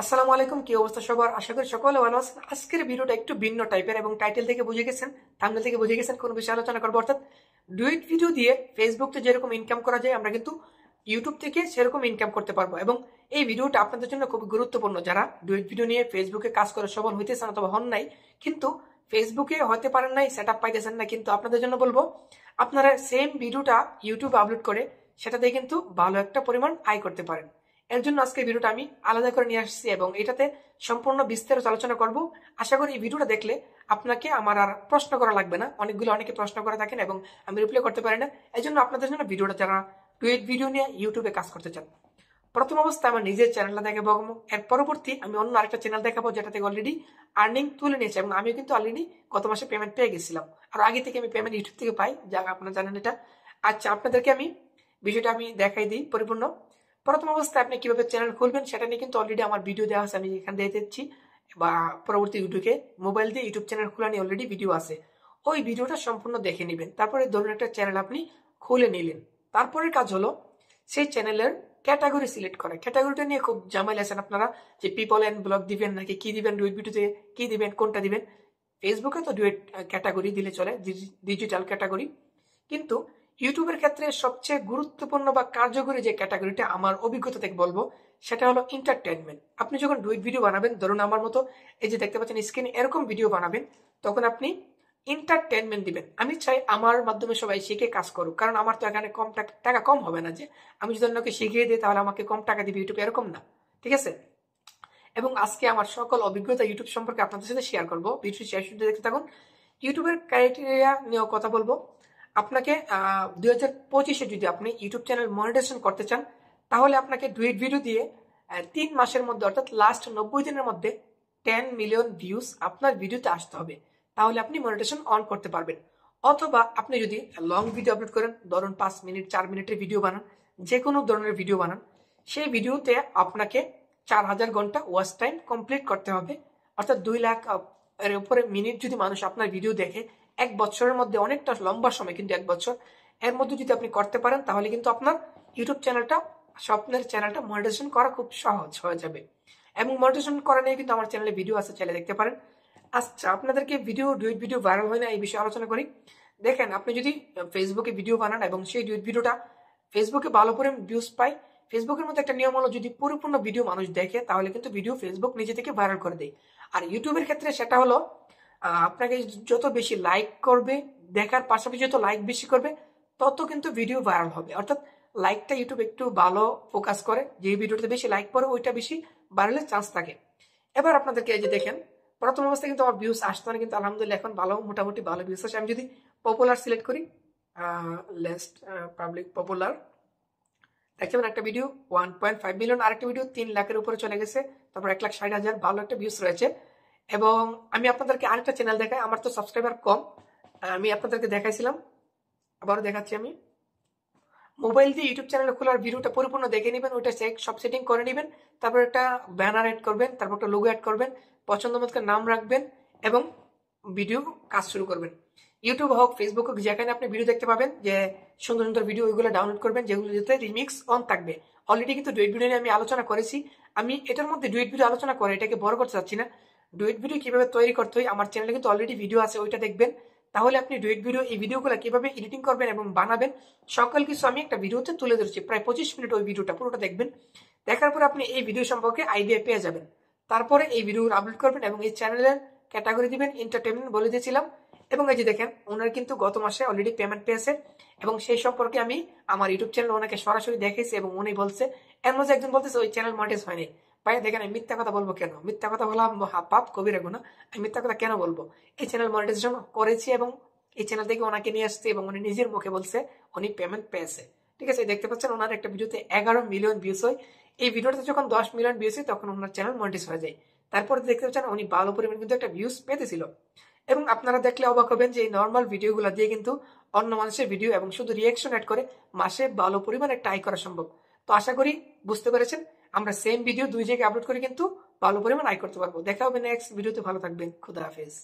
আসসালামু আলাইকুম, কি অবস্থা সবার? আশা করি সকলে ভালো আছেন। আজকের ভিডিওটা একটু ভিন্ন টাইপের এবং টাইটেল থেকে বুঝে গেছেন, থাম্বনেল থেকে বুঝে গেছেন কোন বিষয়ে আলোচনা করবো। অর্থাৎ ডুয়েট ভিডিও দিয়ে ফেসবুক থেকে যেরকম ইনকাম করা যায়, আমরা কিন্তু ইউটিউব থেকে সেরকম ইনকাম করতে পারবো। এবং এই ভিডিওটা আপনাদের জন্য খুব গুরুত্বপূর্ণ, যারা ডুয়েট ভিডিও নিয়ে ফেসবুকে কাজ করে সফল হইতেছেন অথবা হন নাই, কিন্তু ফেসবুকে হতে পারেন নাই, সেট আপ পাইতেছেন না। কিন্তু আপনাদের জন্য বলবো, আপনারা সেম ভিডিওটা ইউটিউবে আপলোড করে সেটা দিয়ে কিন্তু ভালো একটা পরিমাণ আয় করতে পারেন। এর জন্য আজকে ভিডিওটা আমি আলাদা করে নিয়ে আসছি এবং এটাতে সম্পূর্ণ বিস্তারিত আলোচনা করব। আশা করি এই ভিডিওটা দেখলে আপনাকে আমার আর প্রশ্ন করা লাগবে না। অনেকে প্রশ্ন করে থাকেন এবং আমি রিপ্লাই করতে পারি না। এই জন্য আপনাদের জন্য ভিডিওটা, যারা ডুয়েট ভিডিও নিয়ে ইউটিউবে কাজ করতে চান, প্রথম অবস্থায় আমার নিজের চ্যানেলটা দেখাবো। এর পরবর্তী আমি অন্য আরেকটা চ্যানেল দেখাবো, যেটা থেকে অলরেডি আর্নিং তুলে নিয়েছে এবং আমি কিন্তু অলরেডি গত মাসে পেমেন্ট পেয়ে গেছিলাম। আর আগে থেকে আমি পেমেন্ট ইউটিউব থেকে পাই, যা আপনারা জানেন এটা। আচ্ছা, আপনাদেরকে আমি বিষয়টা আমি দেখাই দিই পরিপূর্ণ। প্রথম অবস্থায় আপনি কিভাবে চ্যানেল খুলবেন সেটা নিয়ে কিন্তু অলরেডি আমার ভিডিও দেওয়া আছে, আমি এখানে দিয়ে দিচ্ছি। বা পরবর্তী ভিডিওকে মোবাইল দিয়ে ইউটিউব চ্যানেল খোলা নিয়ে অলরেডি ভিডিও আছে, ওই ভিডিওটা সম্পূর্ণ দেখে নেবেন। তারপরে ধরুন একটা চ্যানেল আপনি খুলে নিলেন, তারপরের কাজ হলো সেই চ্যানেলের ক্যাটাগরি সিলেক্ট করা। ক্যাটাগরিটা নিয়ে খুব ঝামেলা আছেন আপনারা, যে পিপল এন্ড ব্লগ দিবেন নাকি কি দিবেন, ডুয়েট ভিডিওতে কি দিবেন, কোনটা দিবেন। ফেসবুকে তো ডুয়েট ক্যাটাগরি দিলে চলে, ডিজিটাল ক্যাটাগরি। কিন্তু ইউটিউবের ক্ষেত্রে সবচেয়ে গুরুত্বপূর্ণ বা কার্যকরী যে ক্যাটাগরিটা আমার অভিজ্ঞতা থেকে বলবো, সেটা হলো এন্টারটেনমেন্ট। আপনি যখন ডুয়েট ভিডিও বানাবেন, ধরুন আমার মতো এই যে দেখতে পাচ্ছেন স্ক্রিনে এরকম ভিডিও বানাবেন, তখন আপনি এন্টারটেনমেন্ট দিবেন। আমি চাই আমার মাধ্যমে সবাই শিখে কাজ করুক, কারণ আমার তো এখানে কম টাকা কম হবে না। যে আমি যদি অন্যকে শিখিয়ে দিই তাহলে আমাকে কম টাকা দিবে ইউটিউবে, এরকম না। ঠিক আছে? এবং আজকে আমার সকল অভিজ্ঞতা ইউটিউব সম্পর্কে আপনাদের সাথে শেয়ার করবো। ভিডিও শেষ পর্যন্ত দেখতে থাকুন। ইউটিউবের ক্রাইটেরিয়া নিয়েও কথা বলবো। আপনাকে 2025-এ যদি আপনি ইউটিউব চ্যানেল মনিটাইজেশন করতে চান, তাহলে আপনাকে ডুয়েট ভিডিও দিয়ে 3 মাসের মধ্যে, অর্থাৎ লাস্ট 90 দিনের মধ্যে 10 মিলিয়ন ভিউজ আপনার ভিডিওতে আসতে হবে। তাহলে আপনি মনিটাইজেশন অন করতে পারবেন। অথবা আপনি যদি লং ভিডিও আপলোড করেন, ধরুন 5 মিনিট 4 মিনিটের ভিডিও বানান, যে কোনো ধরনের ভিডিও বানান, সেই ভিডিওতে আপনাকে 4000 ঘন্টা ওয়াচ টাইম কমপ্লিট করতে হবে। অর্থাৎ 2 লাখ এর উপরে মিনিট যদি মানুষ আপনার ভিডিও দেখে, 1 বছরের মধ্যে, অনেকটা লম্বা সময় কিন্তু 1 বছর, এর মধ্যে যদি আপনি করতে পারেন, তাহলে কিন্তু আপনার ইউটিউব চ্যানেলটা, স্বপ্নের চ্যানেলটা মনিটাইজেশন করা খুব সহজ হয়ে যাবে। এবং মনিটাইজেশন করা নিয়ে কিন্তু আমার চ্যানেলে ভিডিও আছে, চাইলে দেখতে পারেন। আচ্ছা, আপনাদেরকে ডুয়েট ভিডিও ভাইরাল হয় না এই বিষয়ে আলোচনা করি। দেখেন, আপনি যদি ফেসবুকে ভিডিও বানান এবং সেই ডুয়েট ভিডিওটা ফেসবুকে ভালো করে ভিউজ পায়, ফেসবুকের মধ্যে একটা নিয়ম হলো, যদি পরিপূর্ণ ভিডিও মানুষ দেখে তাহলে কিন্তু ভিডিও ফেসবুক নিজে থেকে ভাইরাল করে দেয়। আর ইউটিউবের ক্ষেত্রে সেটা হলো, আপনাকে যত বেশি লাইক করবে, দেখার পাশাপাশি যত লাইক বেশি করবে, তত কিন্তু ভিডিও ভাইরাল হবে। অর্থাৎ লাইকটা ইউটিউব একটু ভালো ফোকাস করে, যে ভিডিওতে বেশি লাইক পড়ে ওইটা বেশি ভাইরালের চান্স থাকে। এবার আপনাদেরকে এই যে দেখেন, প্রথম অবস্থায় কিন্তু আমার ভিউজ আসতো না, কিন্তু আলহামদুলিল্লাহ এখন ভালো, মোটামুটি ভালো ভিউজ আসে। আমি যদি পপুলার সিলেক্ট করি, লেস্ট পাবলিক পপুলার, দেখবেন একটা ভিডিও 1.5 মিলিয়ন, আরেকটা ভিডিও 3 লাখের উপরে চলে গেছে, তারপর 1,60,000, ভালো একটা ভিউজ রয়েছে। এবং আমি আপনাদেরকে আরেকটা চ্যানেল দেখাই, আমার তো সাবস্ক্রাইবার কম, আমি আপনাদেরকে দেখাইছিলাম, আবারও দেখাচ্ছি। আমি মোবাইল দিয়ে ইউটিউব চ্যানেল খোলার ভিডিওটা পরিপূর্ণ দেখে নেবেন, ওইটা সব সেটিং করে নেবেন। তারপর একটা ব্যানার অ্যাড করবেন, তারপর একটা লোগো অ্যাড করবেন, পছন্দ মতো নাম রাখবেন এবং ভিডিও কাজ শুরু করবেন। ইউটিউব হোক, ফেসবুক হোক, যেখানে আপনি ভিডিও দেখতে পাবেন যে সুন্দর সুন্দর ভিডিও, ওইগুলো ডাউনলোড করবেন, যেগুলো যাতে রিমিক্স অন থাকবে। অলরেডি কিন্তু ডুয়েট ভিডিও নিয়ে আমি আলোচনা করেছি। আমি এটার মধ্যে ডুয়েট ভিডিও আলোচনা করে এটাকে বড় করতে চাচ্ছি না। ডুয়েট ভিডিও কিভাবে তৈরি করতে হয় আমার চ্যানেলে কিন্তু অলরেডি ভিডিও আছে, ওইটা দেখবেন। তাহলে আপনি ডুয়েট ভিডিও, এই ভিডিওগুলো কিভাবে এডিটিং করবেন এবং বানাবেন, সকল কিছু আমি একটা ভিডিওতে তুলে ধরেছি। প্রায় 25 মিনিট ওই ভিডিওটা পুরোটা দেখবেন। দেখার পর আপনি এই ভিডিও সম্পর্কে আইডিয়া পেয়ে যাবেন। তারপরে এই ভিডিও আপলোড করবেন এবং এই চ্যানেলের ক্যাটাগরি দিবেন এন্টারটেনমেন্ট বলে দিয়েছিলাম। এবং এই যে দেখেন, ওনার কিন্তু গত মাসে অলরেডি পেমেন্ট পেয়েছে এবং সেই সম্পর্কে আমি আমার ইউটিউব চ্যানেল ওনাকে সরাসরি দেখেছি এবং উনি বলছে, এর মধ্যে একজন বলতেছে ওই চ্যানেল মনিটাইজ হয়নি। ভাই দেখেন, আমি মিথ্যা কথা বলবো কেন? মিথ্যা কথা বলা পাপ, কবিরা গুনাহ। আমি মিথ্যা কথা কেন বলবো? এই চ্যানেল মনিটাইজেশন করেছি এবং এই চ্যানেল থেকে ওনাকে নিয়ে আসছে এবং উনি নিজের মুখে বলছে উনি পেমেন্ট পেয়েছে। ঠিক আছে? দেখতে পাচ্ছেন ওনার একটা ভিডিওতে 11 মিলিয়ন ভিউজ হয়। এই ভিডিওতে যখন 10 মিলিয়ন ভিউজ হয় তখন ওনার চ্যানেল মনিটাইজ হয়ে যায়। তারপরে দেখতে পাচ্ছেন উনি ভালো পরিমাণ কিন্তু একটা ভিউজ পেতেছিল। এবং আপনারা দেখলে অবাক হবেন যে এই নর্মাল ভিডিওগুলো দিয়ে কিন্তু অন্য মানুষের ভিডিও এবং শুধু রিয়াকশন অ্যাড করে মাসে ভালো পরিমাণ একটা আয় করা সম্ভব। তো আশা করি বুঝতে পেরেছেন, আমরা সেম ভিডিও 2 জায়গায় আপলোড করে কিন্তু ভালো পরিমাণ আয় করতে পারবো। দেখা হবে নেক্সট ভিডিওতে। ভালো থাকবেন, খুদা হাফেজ।